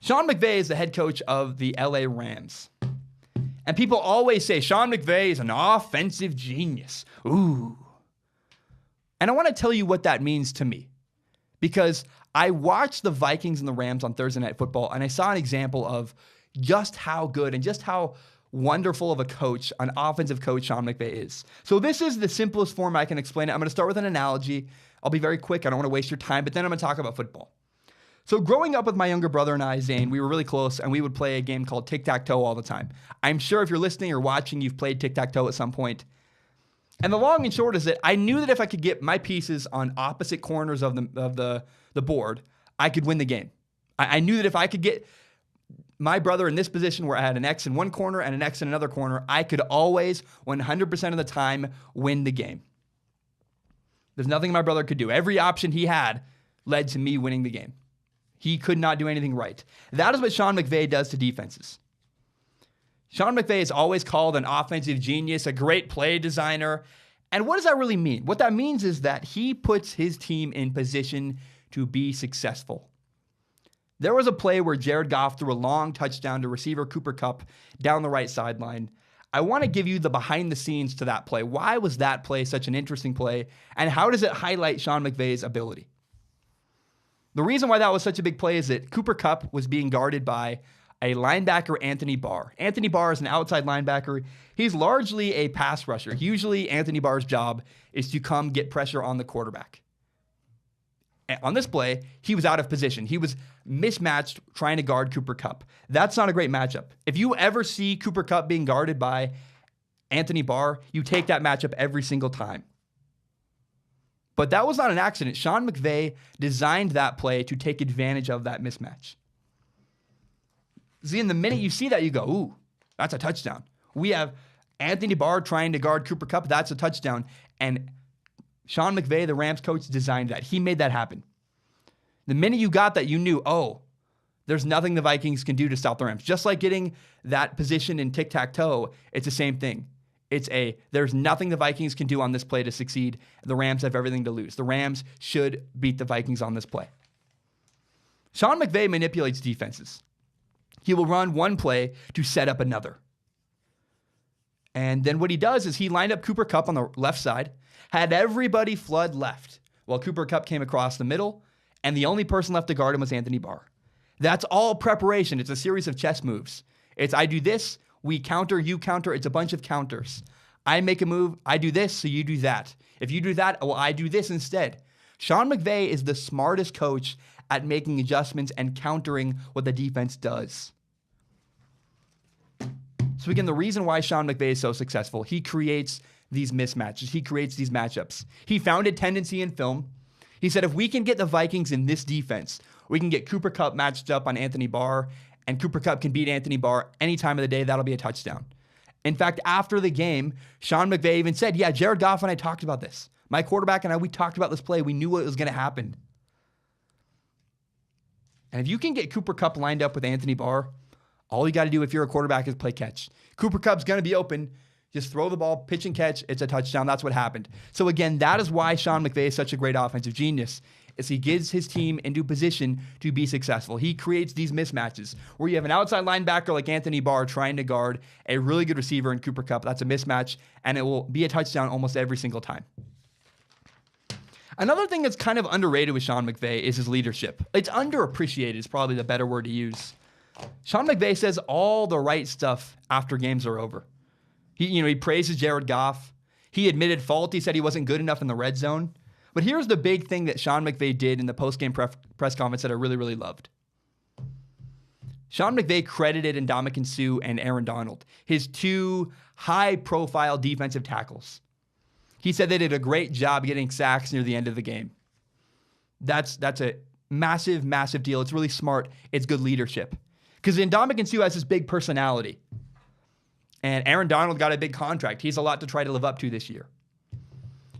Sean McVay is the head coach of the LA Rams. And people always say, Sean McVay is an offensive genius. Ooh. And I want to tell you what that means to me. Because I watched the Vikings and the Rams on Thursday Night Football, and I saw an example of just how good and just how wonderful of a coach, an offensive coach, Sean McVay is. So this is the simplest form I can explain it. I'm going to start with an analogy. I'll be very quick. I don't want to waste your time, but then I'm going to talk about football. So growing up with my younger brother and I, Zane, we were really close, and we would play a game called tic-tac-toe all the time. I'm sure if you're listening or watching, you've played tic-tac-toe at some point. And the long and short is that I knew that if I could get my pieces on opposite corners of the board, I could win the game. I knew that if I could get my brother in this position where I had an X in one corner and an X in another corner, I could always, 100% of the time, win the game. There's nothing my brother could do. Every option he had led to me winning the game. He could not do anything right. That is what Sean McVay does to defenses. Sean McVay is always called an offensive genius, a great play designer. And what does that really mean? What that means is that he puts his team in position to be successful. There was a play where Jared Goff threw a long touchdown to receiver Cooper Kupp down the right sideline. I want to give you the behind the scenes to that play. Why was that play such an interesting play? And how does it highlight Sean McVay's ability? The reason why that was such a big play is that Cooper Kupp was being guarded by a linebacker, Anthony Barr. Anthony Barr is an outside linebacker. He's largely a pass rusher. Usually, Anthony Barr's job is to come get pressure on the quarterback. On this play, he was out of position. He was mismatched trying to guard Cooper Kupp. That's not a great matchup. If you ever see Cooper Kupp being guarded by Anthony Barr, you take that matchup every single time. But that was not an accident. Sean McVay designed that play to take advantage of that mismatch. See, in the minute you see that, you go, ooh, that's a touchdown. We have Anthony Barr trying to guard Cooper Kupp. That's a touchdown. And Sean McVay, the Rams coach, designed that. He made that happen. The minute you got that, you knew, oh, there's nothing the Vikings can do to stop the Rams. Just like getting that position in tic-tac-toe, it's the same thing. There's nothing the Vikings can do on this play to succeed. The Rams have everything to lose. The Rams should beat the Vikings on this play. Sean McVay manipulates defenses. He will run one play to set up another. And then what he does is he lined up Cooper Kupp on the left side, had everybody flood left, while Cooper Kupp came across the middle, and the only person left to guard him was Anthony Barr. That's all preparation. It's a series of chess moves. It's I do this, we counter, you counter. It's a bunch of counters. I make a move, I do this, so you do that. If you do that, well, I do this instead. Sean McVay is the smartest coach at making adjustments and countering what the defense does. So again, the reason why Sean McVay is so successful, he creates these mismatches. He creates these matchups. He found a tendency in film. He said, if we can get the Vikings in this defense, we can get Cooper Kupp matched up on Anthony Barr, and Cooper Kupp can beat Anthony Barr any time of the day, that'll be a touchdown. In fact, after the game, Sean McVay even said, yeah, Jared Goff and I talked about this. My quarterback and I, we talked about this play. We knew what was going to happen. And if you can get Cooper Kupp lined up with Anthony Barr, all you got to do if you're a quarterback is play catch. Cooper Kupp's going to be open. Just throw the ball, pitch and catch. It's a touchdown. That's what happened. So again, that is why Sean McVay is such a great offensive genius, is he gives his team into position to be successful. He creates these mismatches where you have an outside linebacker like Anthony Barr trying to guard a really good receiver in Cooper Kupp. That's a mismatch, and it will be a touchdown almost every single time. Another thing that's kind of underrated with Sean McVay is his leadership. It's underappreciated is probably the better word to use. Sean McVay says all the right stuff after games are over. He praises Jared Goff. He admitted fault. He said he wasn't good enough in the red zone. But here's the big thing that Sean McVay did in the post-game press conference that I really, really loved. Sean McVay credited Ndamukong Suh and Aaron Donald, his two high-profile defensive tackles. He said they did a great job getting sacks near the end of the game. That's a massive, massive deal. It's really smart. It's good leadership. Because Ndamukong Suh has this big personality. And Aaron Donald got a big contract. He's a lot to try to live up to this year.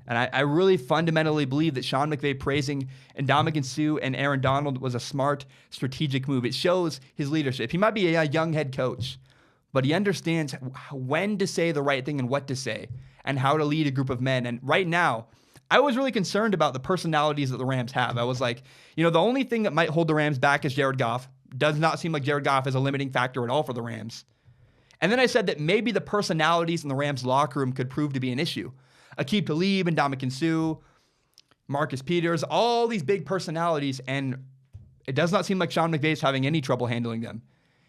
And I really fundamentally believe that Sean McVay praising Ndamukong Suh and Aaron Donald was a smart, strategic move. It shows his leadership. He might be a young head coach, but he understands when to say the right thing and what to say and how to lead a group of men. And right now, I was really concerned about the personalities that the Rams have. I was like, the only thing that might hold the Rams back is Jared Goff. does not seem like Jared Goff is a limiting factor at all for the Rams. And then I said that maybe the personalities in the Rams locker room could prove to be an issue. Aqib Talib and Ndamukong Suh, Marcus Peters, all these big personalities, and it does not seem like Sean McVay is having any trouble handling them.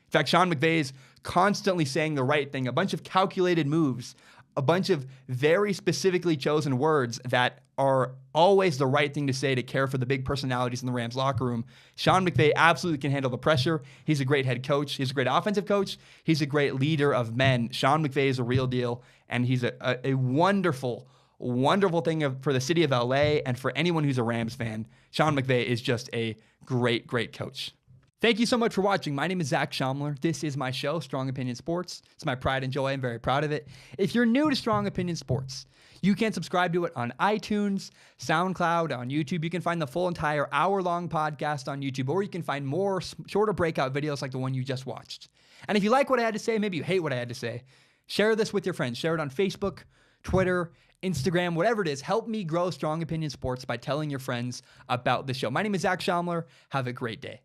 In fact, Sean McVay is constantly saying the right thing, a bunch of calculated moves, a bunch of very specifically chosen words that are always the right thing to say to care for the big personalities in the Rams locker room. Sean McVay absolutely can handle the pressure. He's a great head coach. He's a great offensive coach. He's a great leader of men. Sean McVay is a real deal, and he's a wonderful, wonderful thing for the city of LA and for anyone who's a Rams fan. Sean McVay is just a great, great coach. Thank you so much for watching. My name is Zach Schaumler. This is my show, Strong Opinion Sports. It's my pride and joy. I'm very proud of it. If you're new to Strong Opinion Sports, you can subscribe to it on iTunes, SoundCloud, on YouTube. You can find the full entire hour-long podcast on YouTube, or you can find more shorter breakout videos like the one you just watched. And if you like what I had to say, maybe you hate what I had to say, share this with your friends. Share it on Facebook, Twitter, Instagram, whatever it is. Help me grow Strong Opinion Sports by telling your friends about the show. My name is Zach Schaumler. Have a great day.